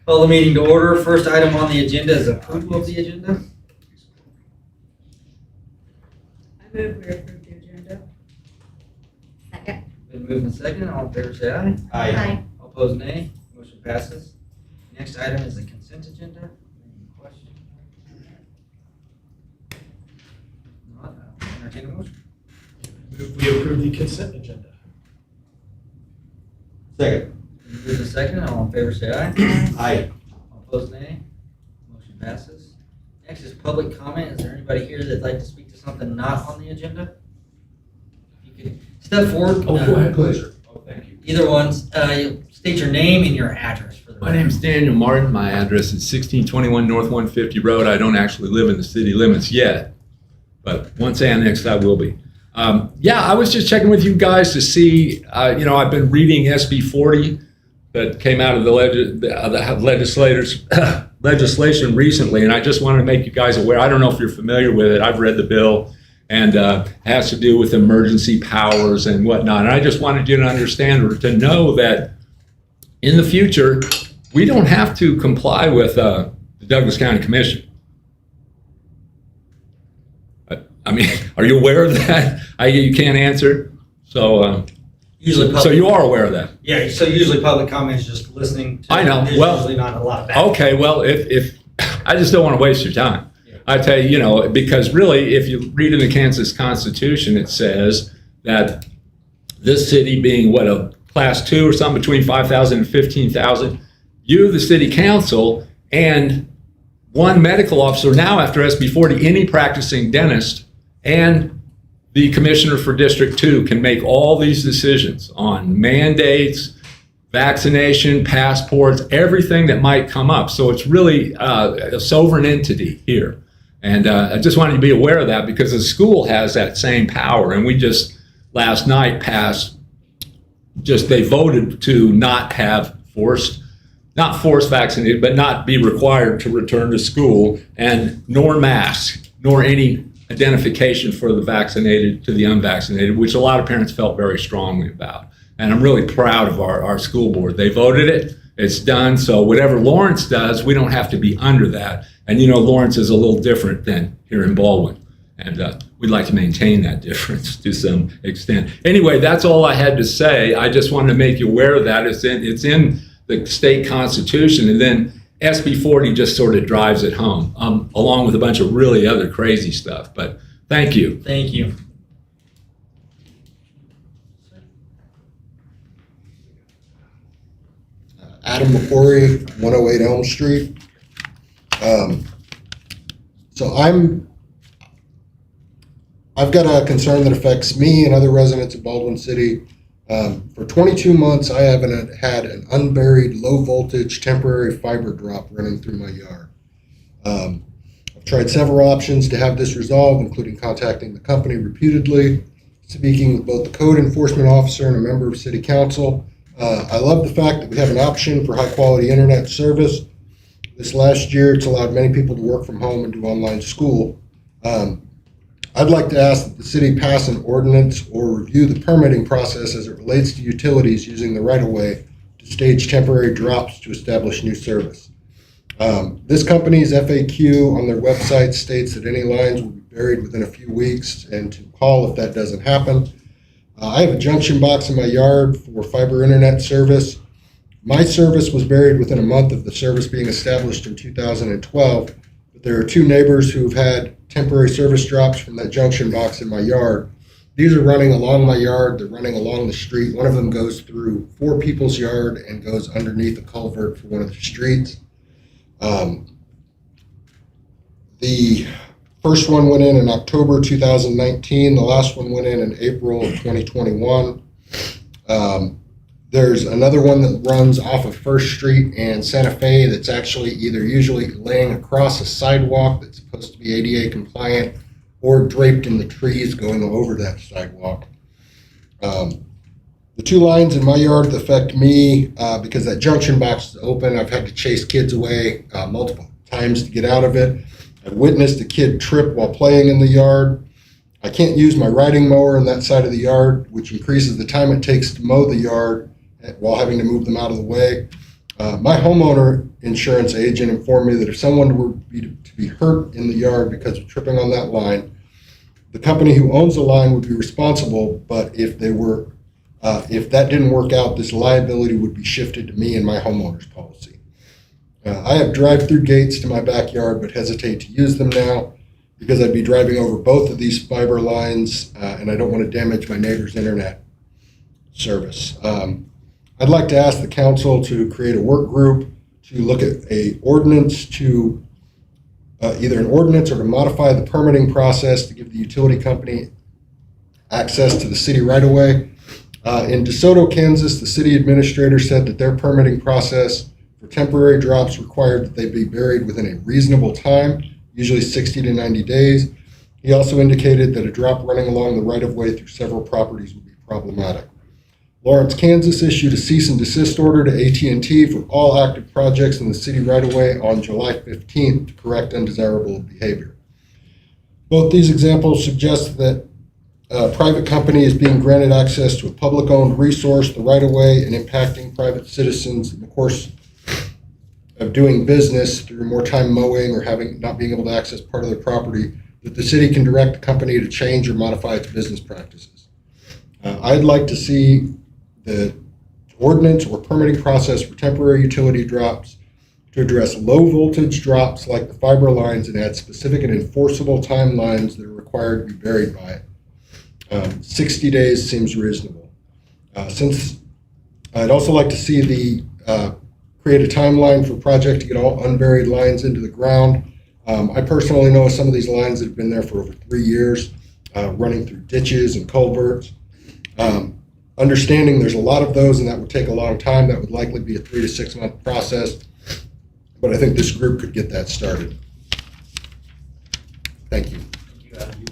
Call the meeting to order. First item on the agenda is approval of the agenda. I move we approve the agenda. Second. Been moved and seconded. All in favor, say aye. Aye. All opposed, nay. Motion passes. Next item is the consent agenda. Any questions? Not, I'll entertain a motion. We approve the consent agenda. Second. Been moved and seconded. All in favor, say aye. Aye. All opposed, nay. Motion passes. Next is public comment. Is there anybody here that'd like to speak to something not on the agenda? If you could step forward. Oh, go ahead, please. Oh, thank you. Either one. You state your name and your address for the My name's Daniel Martin. My address is 1621 North 150 Road. I don't actually live in the city limits yet, but once annexed, I will be. Yeah, I was just checking with you guys to see, I've been reading SB 40 that came out of the legislation recently, and I just wanted to make you guys aware. I don't know if you're familiar with it. I've read the bill, and it has to do with emergency powers and whatnot. And I just wanted you to understand or to know that in the future, we don't have to comply with the Douglas County Commission. I mean, are you aware of that? You can't answer. So, Usually public. so you are aware of that. Yeah, so usually public comment is just listening to. I know. There's Well, usually not a lot of back. Okay, well, if I just don't want to waste your time. Yeah. I tell you, because really, if you read in the Kansas Constitution, it says that this city being a class 2 or something between 5,000 and 15,000, you, the city council, and one medical officer now after SB 40, any practicing dentist, and the commissioner for District 2 can make all these decisions on mandates, vaccination, passports, everything that might come up. So it's really a sovereign entity here. And I just wanted you to be aware of that because the school has that same power. And we just last night they voted to not have not forced vaccinated, but not be required to return to school, and nor mask, nor any identification for the vaccinated to the unvaccinated, which a lot of parents felt very strongly about. And I'm really proud of our school board. They voted it, it's done. So whatever Lawrence does, we don't have to be under that. And Lawrence is a little different than here in Baldwin. And we'd like to maintain that difference to some extent. Anyway, that's all I had to say. I just wanted to make you aware of that. It's in the state constitution, and then SB 40 just sort of drives it home, along with a bunch of really other crazy stuff. But thank you. Thank you. Adam Lepori, 108 Elm Street. So I've got a concern that affects me and other residents of Baldwin City. For 22 months, I haven't had an unburied low voltage temporary fiber drop running through my yard. I've tried several options to have this resolved, including contacting the company repeatedly, speaking with both the code enforcement officer and a member of city council. I love the fact that we have an option for high quality internet service. This last year, it's allowed many people to work from home and do online school. I'd like to ask that the city pass an ordinance or review the permitting process as it relates to utilities using the right-of-way to stage temporary drops to establish new service. This company's FAQ on their website states that any lines will be buried within a few weeks and to call if that doesn't happen. I have a junction box in my yard for fiber internet service. My service was buried within a month of the service being established in 2012, but there are two neighbors who've had temporary service drops from that junction box in my yard. These are running along my yard, they're running along the street. One of them goes through 4 people's yard and goes underneath a culvert for one of the streets. The first one went in October 2019, the last one went in April of 2021. There's another one that runs off of First Street and Santa Fe that's actually either usually laying across a sidewalk that's supposed to be ADA compliant or draped in the trees going over that sidewalk. The 2 lines in my yard that affect me because that junction box is open. I've had to chase kids away multiple times to get out of it. I've witnessed a kid trip while playing in the yard. I can't use my riding mower on that side of the yard, which increases the time it takes to mow the yard while having to move them out of the way. My homeowner insurance agent informed me that if someone were to be hurt in the yard because of tripping on that line, the company who owns the line would be responsible, but if that didn't work out, this liability would be shifted to me and my homeowner's policy. I have drive-through gates to my backyard, but hesitate to use them now because I'd be driving over both of these fiber lines, and I don't want to damage my neighbor's internet service. I'd like to ask the council to create a work group to look at a ordinance to either an ordinance or to modify the permitting process to give the utility company access to the city right away. In DeSoto, Kansas, the city administrator said that their permitting process for temporary drops required that they be buried within a reasonable time, usually 60 to 90 days. He also indicated that a drop running along the right-of-way through several properties would be problematic. Lawrence, Kansas issued a cease and desist order to AT&T for all active projects in the city right-of-way on July 15th to correct undesirable behavior. Both these examples suggest that a private company is being granted access to a public-owned resource, the right-of-way, and impacting private citizens in the course of doing business through more time mowing or not being able to access part of their property, that the city can direct the company to change or modify its business practices. I'd like to see the ordinance or permitting process for temporary utility drops to address low voltage drops like the fiber lines and add specific and enforceable timelines that are required to be buried by it. 60 days seems reasonable. Since I'd also like to see create a timeline for project to get all unburied lines into the ground. I personally know some of these lines that have been there for over 3 years, running through ditches and culverts. Understanding there's a lot of those and that would take a long time, that would likely be a 3 to 6 month process, but I think this group could get that started. Thank you. Thank you, Adam.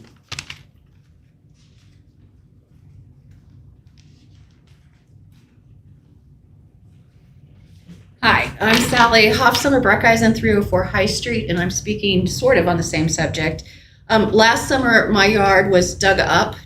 Hi, I'm Sally Hofsummer Bruckeisen, 304 High Street, and I'm speaking sort of on the same subject. Last summer, my yard was dug up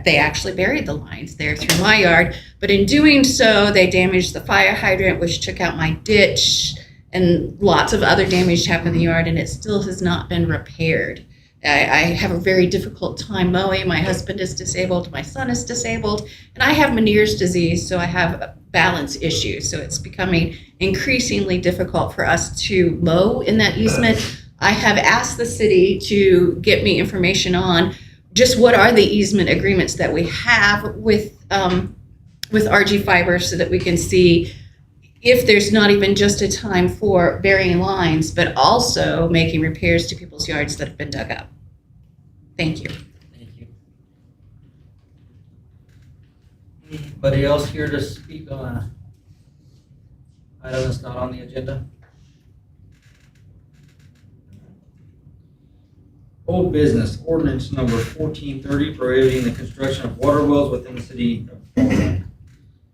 they actually buried the lines there through my yard, but in doing so, they damaged the fire hydrant, which took out my ditch, and lots of other damage happened in the yard, and it still has not been repaired. I have a very difficult time mowing. My husband is disabled, my son is disabled, and I have Meniere's disease, so I have balance issues. So it's becoming increasingly difficult for us to mow in that easement. I have asked the city to get me information on just what are the easement agreements that we have with RG Fiber so that we can see if there's not even just a time for burying lines, but also making repairs to people's yards that have been dug up. Thank you. Thank you. Anybody else here to speak on an item that's not on the agenda? Old business, ordinance number 1430, prohibiting the construction of water wells within the city of Baldwin.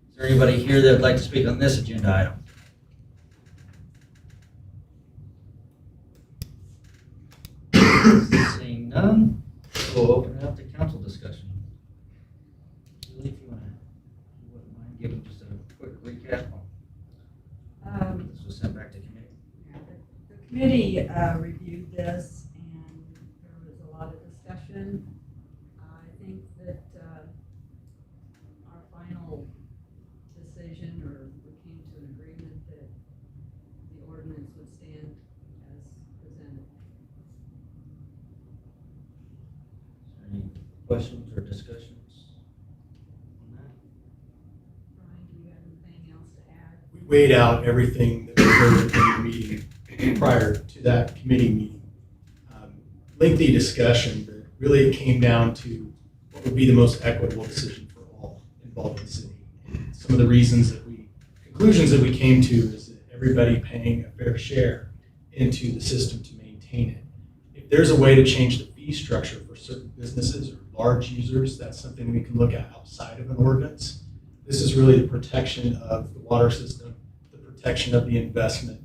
Is there anybody here that would like to speak on this agenda item? Seeing none, we'll open it up to council discussion. Julie, if you wouldn't mind giving just a quick recap on this was sent back to committee. The committee reviewed this, and there was a lot of discussion. I think that our final decision, or we came to an agreement that the ordinance would stand as presented. Is there any questions or discussions on that? Brian, do you have anything else to add? We weighed out everything that we heard in the meeting prior to that committee meeting. Lengthy discussion, but really it came down to what would be the most equitable decision for all involved in the city. And some of the conclusions that we came to is that everybody paying a fair share into the system to maintain it. If there's a way to change the fee structure for certain businesses or large users, that's something we can look at outside of an ordinance. This is really the protection of the water system, the protection of the investment,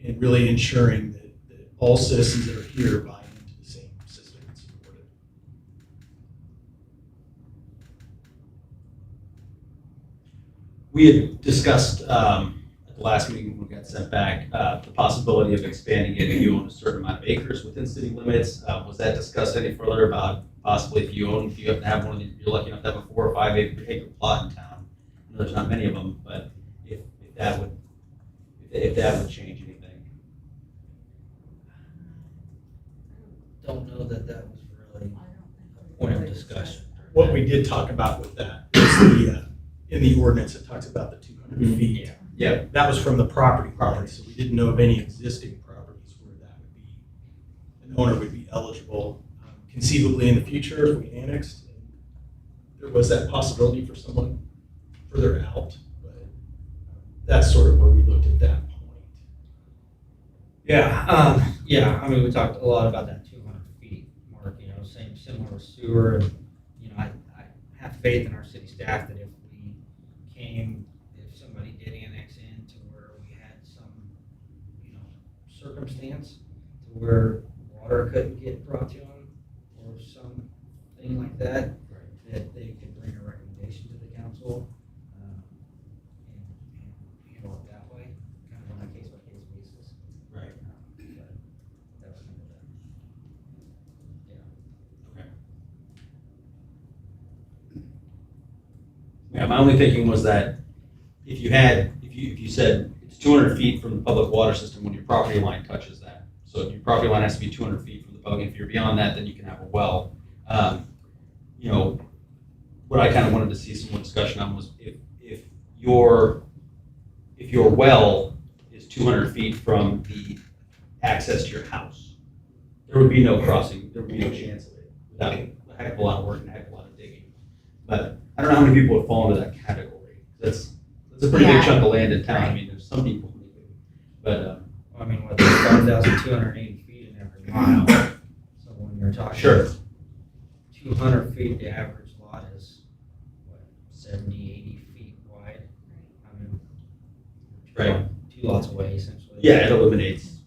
and really ensuring that all citizens that are here buy into the same system and support it. We had discussed at the last meeting when we got sent back, the possibility of expanding it if you own a certain amount of acres within city limits. Was that discussed any further about possibly if you have to have one of the, you're lucky enough to have a 4 or 5 acre plot in town? I know there's not many of them, but if that would change anything. Don't know that that was really a point of discussion. What we did talk about with that is in the ordinance, it talks about the 200 feet. Yeah. That was from the property line, so we didn't know of any existing properties where that would be, an owner would be eligible. Conceivably in the future, if we annexed, there was that possibility for someone further out, but that's sort of where we looked at that point. Yeah, I mean, we talked a lot about that 200 feet mark, you know, similar with sewer, and, you know, I have faith in our city staff that if somebody did annex in to where we had some, you know, circumstance to where water couldn't get brought to them, or something like that, that they could bring a recommendation to the council, and handle it that way, kind of on a case-by-case basis. Right. But that was kind of that. Yeah, my only thinking was that if you said it's 200 feet from the public water system when your property line touches that. So your property line has to be 200 feet from the public. If you're beyond that, then you can have a well. You know, what I kind of wanted to see some more discussion on was if your well is 200 feet from the access to your house, there would be no crossing. There would be no chance of it without a heck of a lot of work and a heck of a lot of digging. But I don't know how many people would fall into that category. That's a pretty big Yeah. chunk of land in town. I mean, there's some people who do, but I mean, what, there's 5,280 feet in every mile, so when you're talking. Sure. 200 feet, the average lot is, what, 70, 80 feet wide? I mean, Right. 2 lots away essentially. yeah, it eliminates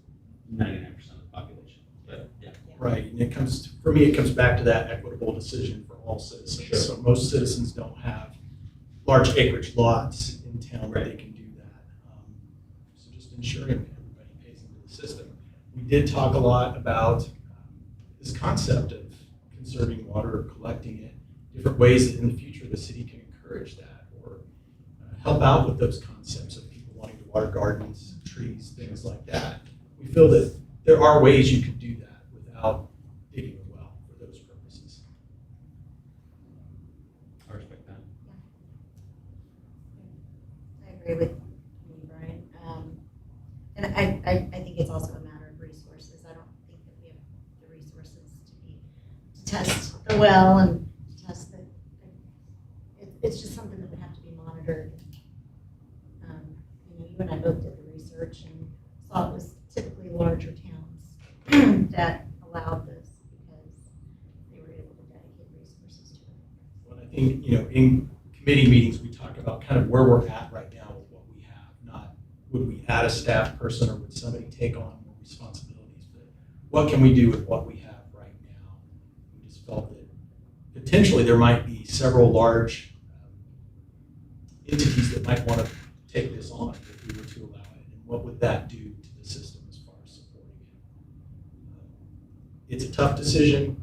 99% of the population. But yeah, Right, and it comes back to that equitable decision for all citizens. Sure. So most citizens don't have large acreage lots in town where Right. they can do that. So just ensuring that everybody pays into the system. We did talk a lot about this concept of conserving water, or collecting it, different ways that in the future the city can encourage that, or help out with those concepts of people wanting to water gardens, trees, things like that. We feel that there are ways you can do that without digging a well for those purposes. I respect that. I agree with you, Brian. And I think it's also a matter of resources. I don't think that we have the resources to test the well and to test the, it's just something that would have to be monitored. You know, you and I both did the research and saw it was typically larger towns that allowed this because they were able to dedicate resources to it. Well, I think, you know, in committee meetings, we talk about kind of where we're at right now with what we have, not would we add a staff person or would somebody take on more responsibilities, but what can we do with what we have right now? We just felt that potentially there might be several large entities that might want to take this on if we were to allow it, and what would that do to the system as far as supporting it? It's a tough decision.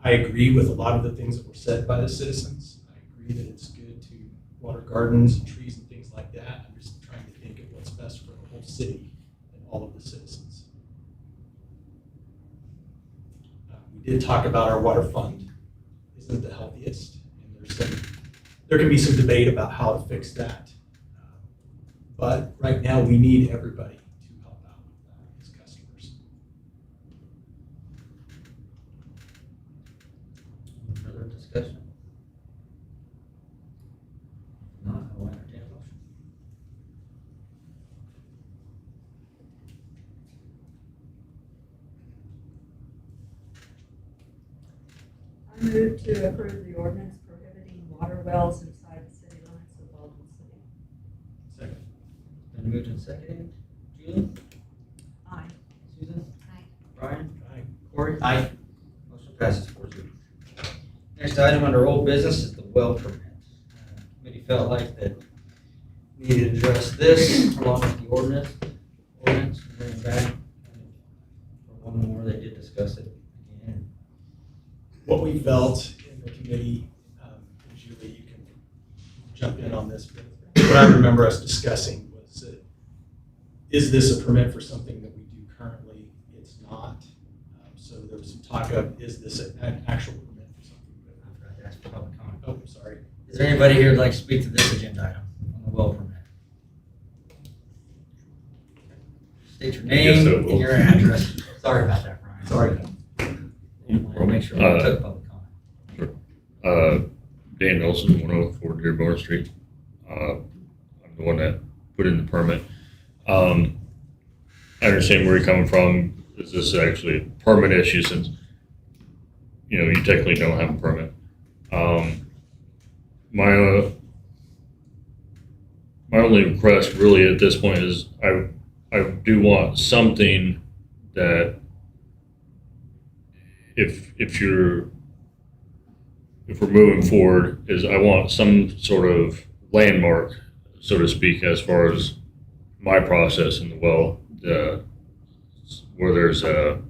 I agree with a lot of the things that were said by the citizens. I agree that it's good to water gardens and trees and things like that. I'm just trying to think of what's best for the whole city and all of the citizens. We did talk about our water fund isn't the healthiest, and there can be some debate about how to fix that. But right now, we need everybody to help out with that as customers. Any further discussion? If not, I will entertain a motion. I move to approve the ordinance prohibiting water wells inside the city limits of Baldwin City. Second. Been moved and seconded. Julie? Aye. Susan? Aye. Brian? Aye. Corey? Aye. Motion passes 4-0. Next item under old business is the well permit. Committee felt like that need to address this along with the ordinance, and bring it back. For one more, they did discuss it again. What we felt in the committee, Julie, you can jump in on this, but what I remember us discussing was that, is this a permit for something that we do currently? It's not. So there was some talk of, is this an actual permit for something? I forgot to ask for public comment. Oh, sorry. Is there anybody here who'd like to speak to this agenda item on the well permit? State your guess I name will. and your address. Sorry about that, Brian. Sorry. We want to make sure we took public comment. Dan Nelson, 104 Dearborn Street. I'm the one that put in the permit. I understand where you're coming from. Is this actually a permit issue since, you know, you technically don't have a permit? My only request really at this point is I do want something that if we're moving forward, is I want some sort of landmark, so to speak, as far as my process in the well, where there's a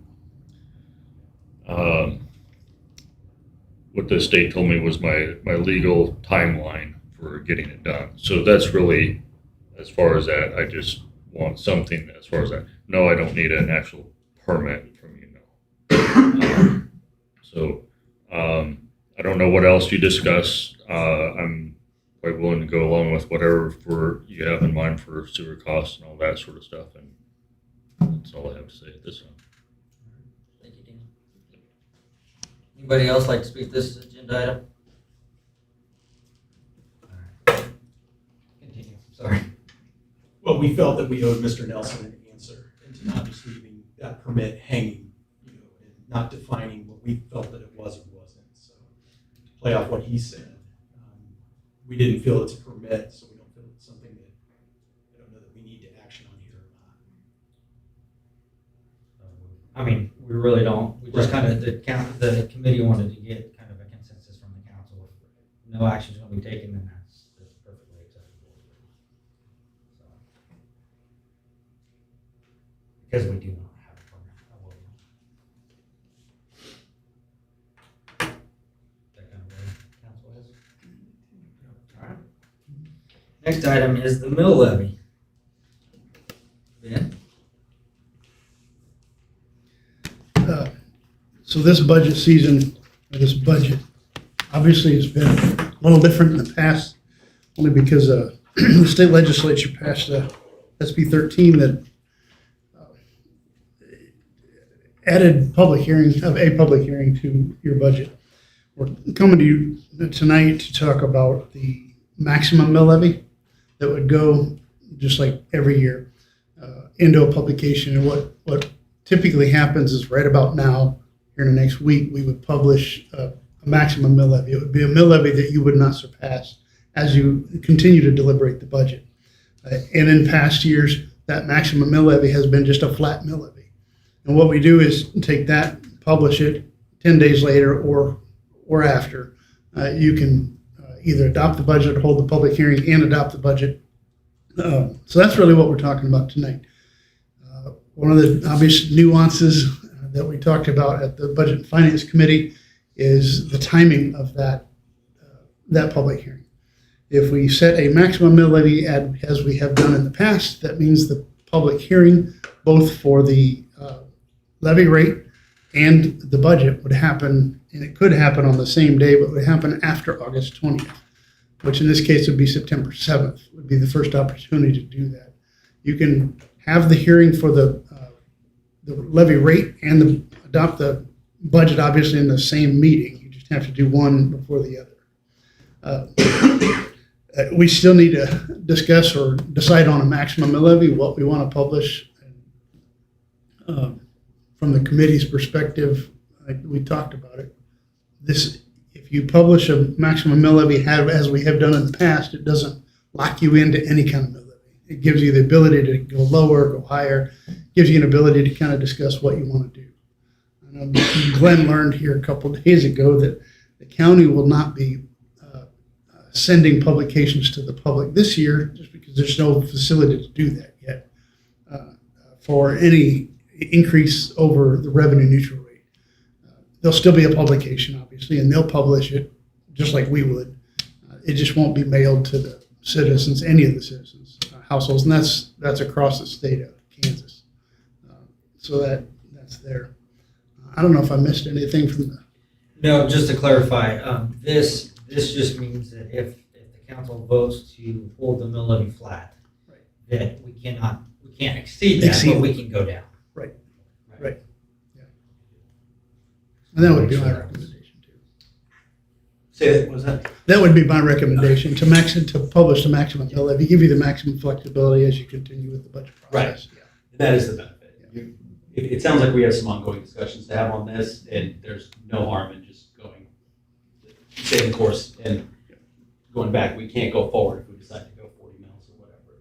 what the state told me was my legal timeline for getting it done. So that's really as far as that. I just want something as far as that. No, I don't need an actual permit from you. No. I don't know what else you discuss. I'm quite willing to go along with whatever you have in mind for sewer costs and all that sort of stuff. And that's all I have to say at this time. Thank you, Dan. Anybody else like to speak to this agenda item? All right. Continue, sorry. Well, we felt that we owed Mr. Nelson an answer into not just leaving that permit hanging, you know, and not defining what we felt that it was or wasn't. So to play off what he said, we didn't feel it's a permit, so we don't feel it's something that, I don't know that we need to action on here or not. I mean, we really don't. We just kind of, the committee wanted to get kind of a consensus from the council. If no action's going to be taken, then that's perfectly acceptable. So, because we do not have a program. That kind of way council is. All right. Next item is the mill levy. Ben? So this budget season, or this budget, obviously has been a little different in the past, only because the state legislature passed SB 13 that added a public hearing to your budget. We're coming to you tonight to talk about the maximum mill levy that would go, just like every year, into a publication. And what typically happens is right about now, here in the next week, we would publish a maximum mill levy. It would be a mill levy that you would not surpass as you continue to deliberate the budget. And in past years, that maximum mill levy has been just a flat mill levy. And what we do is take that, publish it 10 days later or after. You can either adopt the budget, hold the public hearing, and adopt the budget. So that's really what we're talking about tonight. One of the obvious nuances that we talked about at the Budget and Finance Committee is the timing of that public hearing. If we set a maximum mill levy as we have done in the past, that means the public hearing, both for the levy rate and the budget, would happen, and it could happen on the same day, but would happen after August 20th, which in this case would be September 7th, would be the first opportunity to do that. You can have the hearing for the levy rate and adopt the budget, obviously, in the same meeting. You just have to do one before the other. We still need to discuss or decide on a maximum mill levy, what we want to publish. From the committee's perspective, like we talked about it, if you publish a maximum mill levy as we have done in the past, it doesn't lock you into any kind of mill levy. It gives you the ability to go lower, go higher, gives you an ability to kind of discuss what you want to do. Glenn learned here a couple of days ago that the county will not be sending publications to the public this year, just because there's no facility to do that yet, for any increase over the revenue neutral rate. There'll still be a publication, obviously, and they'll publish it just like we would. It just won't be mailed to the citizens, any of the citizens' households, and that's across the state of Kansas. So that's there. I don't know if I missed anything from the. No, just to clarify, this just means that if the council votes to hold the mill levy flat, Right. that we can't exceed that, Exceed. but we can go down. And that would be my recommendation too. Say that, what was that? That would be my recommendation, to publish the maximum mill levy, give you the maximum flexibility as you continue with the budget process. Yeah. That is the benefit. It sounds like we have some ongoing discussions to have on this, and there's no harm in just going, staying the course and going back. We can't go forward if we decide to go 40 mils or whatever.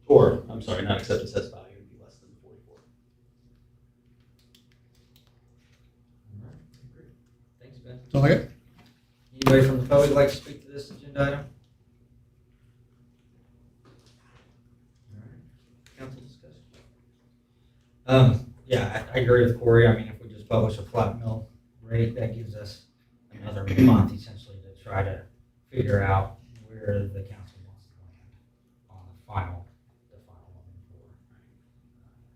Or, I'm sorry, not accept assessed value and be less than 44. All right, great. Thanks, Ben. That's all I got. Anybody from the public like to speak to this agenda item? All right, council discussion. Yeah, I agree with Corey. I mean, if we just publish a flat mill rate, that gives us another month essentially to try to figure out where the council wants to land on the final one for,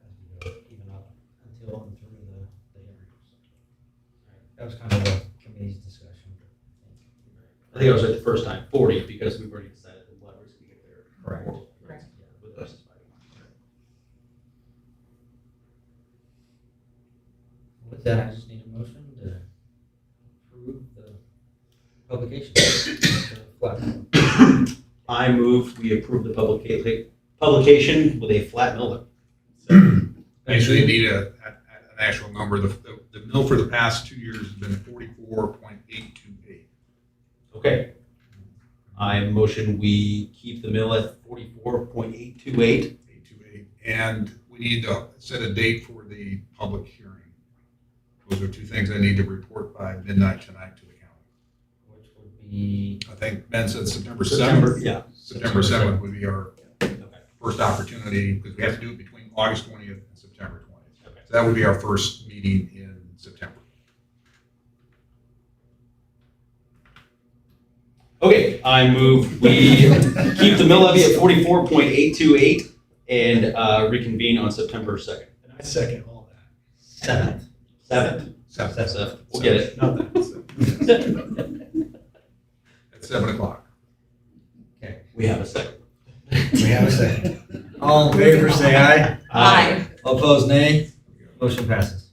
as we go even up until and through the interviews. That was kind of the committee's discussion. I think I was right the first time, 40, because we've already decided the leverage to get there. Correct. Correct. Yeah, with us. With that, I just need a motion to approve the publication. of the flat mill. I move we approve the publication with a flat mill. Actually, you need an actual number. The mill for the past 2 years has been 44.828. Okay. I motion we keep the mill at 44.828. 828. And we need to set a date for the public hearing. Those are two things I need to report by midnight tonight to the county. Which would be, I think Ben said September 7th. Yeah. September 7th would be our Okay. first opportunity, because we have to do it between August 20th and September 20th. Okay. So that would be our first meeting in September. Okay, I move we keep the mill levy at 44.828 and reconvene on September 2nd. And I second all that. 7th. 7th. Seven. We'll get it. Not that. At 7 o'clock. Okay. We have a second. We have a second. All in favor, say aye. Aye. All opposed, nay. Motion passes.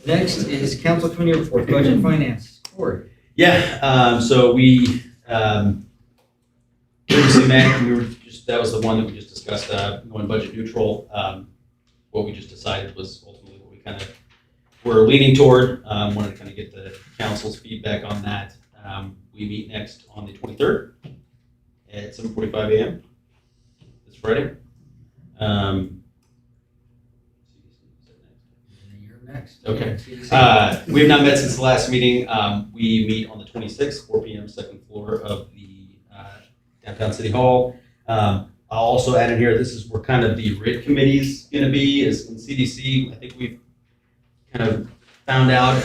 Next is council committee report, budget and finance. Corey. Yeah, so we previously met, and we were just, that was the one that we just discussed, going budget neutral. What we just decided was ultimately what we kind of were leaning toward. Wanted to kind of get the council's feedback on that. We meet next on the 23rd at 7:45 a.m. this Friday. You're next. Okay. We have not met since the last meeting. We meet on the 26th, 4 p.m., second floor of the downtown City Hall. I'll also add in here, this is where kind of the RIT committee's going to be, is in CDC. I think we've kind of found out.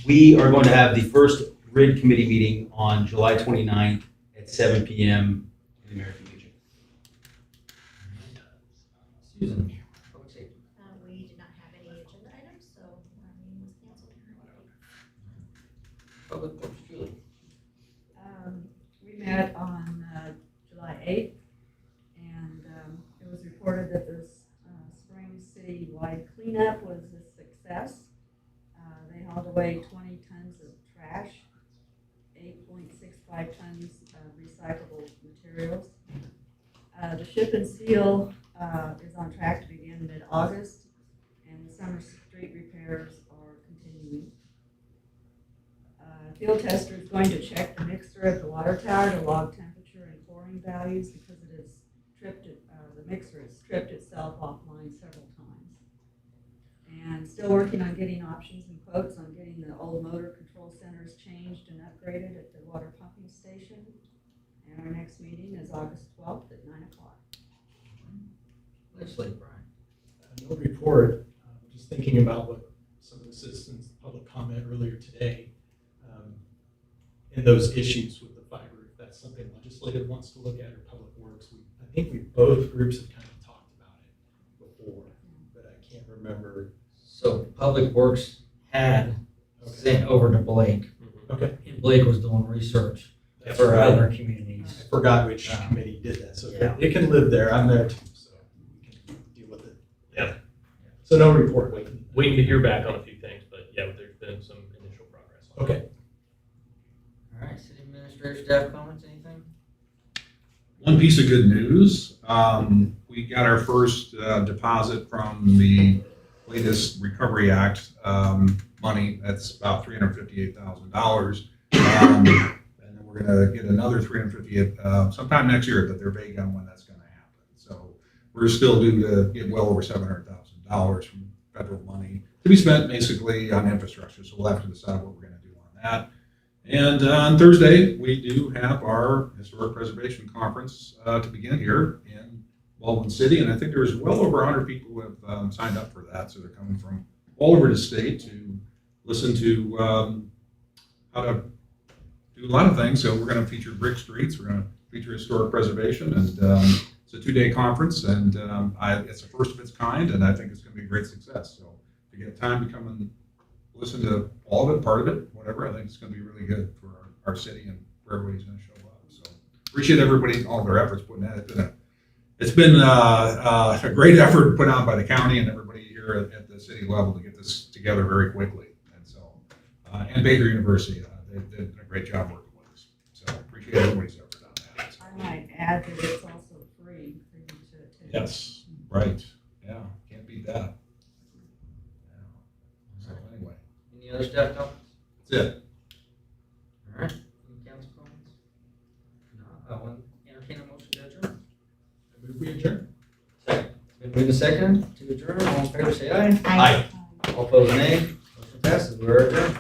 We are going to have the first RIT committee meeting on July 29th at 7 p.m. in the American Legion. Susan. Public safety. We did not have any agenda items, so our meeting was canceled. Public works, Julie. We met on July 8th, and it was reported that this spring city-wide cleanup was a success. They hauled away 20 tons of trash, 8.65 tons of recyclable materials. The ship and seal is on track to begin mid-August, and the summer street repairs are continuing. Field tester is going to check the mixer at the water tower to log temperature and chlorine values because it has tripped it, the mixer has tripped itself offline several times. And still working on getting options and quotes on getting the old motor control centers changed and upgraded at the water pumping station. is August 12th at 9 o'clock. Legislative, Brian. No report, just thinking about what some of the citizens, public comment earlier today, and those issues with the fiber, if that's something legislative wants to look at or public works. I think both groups have kind of talked about it before, but I can't remember. So Public Works had Okay. sent over to Blake, Okay, and Blake was doing research That's for right. other communities. I forgot which committee did that, so Yeah. it can live there, I'm there too, so we can deal with it. Yeah. So no report, waiting. Waiting to hear back on a few things, but yeah, there's been some initial progress. on it. Okay. All right, city administrator, staff comments, anything? One piece of good news, we got our first deposit from the latest Recovery Act money. That's about $358,000. And then we're gonna get another 358 sometime next year, but they're vague on when that's gonna happen. So we're still due to get well over $700,000 from federal money to be spent basically on infrastructure. So we'll have to decide what we're gonna do on that. And on Thursday, we do have our Historic Preservation Conference to begin here in Baldwin City. And I think there's well over 100 people who have signed up for that. So they're coming from all over the state to listen to how to do a lot of things. So we're going to feature brick streets. We're going to feature historic preservation. And it's a 2-day conference. And it's the first of its kind. And I think it's going to be a great success. So if you get time to come and listen to all of it, part of it, whatever, I think it's going to be really good for our city and for everybody who's going to show up. So appreciate everybody, all their efforts putting that. It's been a great effort put out by the county and everybody here at the city level to get this together very quickly. And so, and Baker University, they did a great job working with us. So appreciate everybody's effort on that. I might add that it's also free for you to attend. Yes, right. Yeah, can't beat that. Yeah. So anyway, Any other staff comments? that's it. All right, any council comments? No, I will entertain a motion to adjourn. I move we adjourn. Second. Been moved to second to adjourn, all in favor say aye. Aye. All opposed nay. Motion passes, we're adjourned.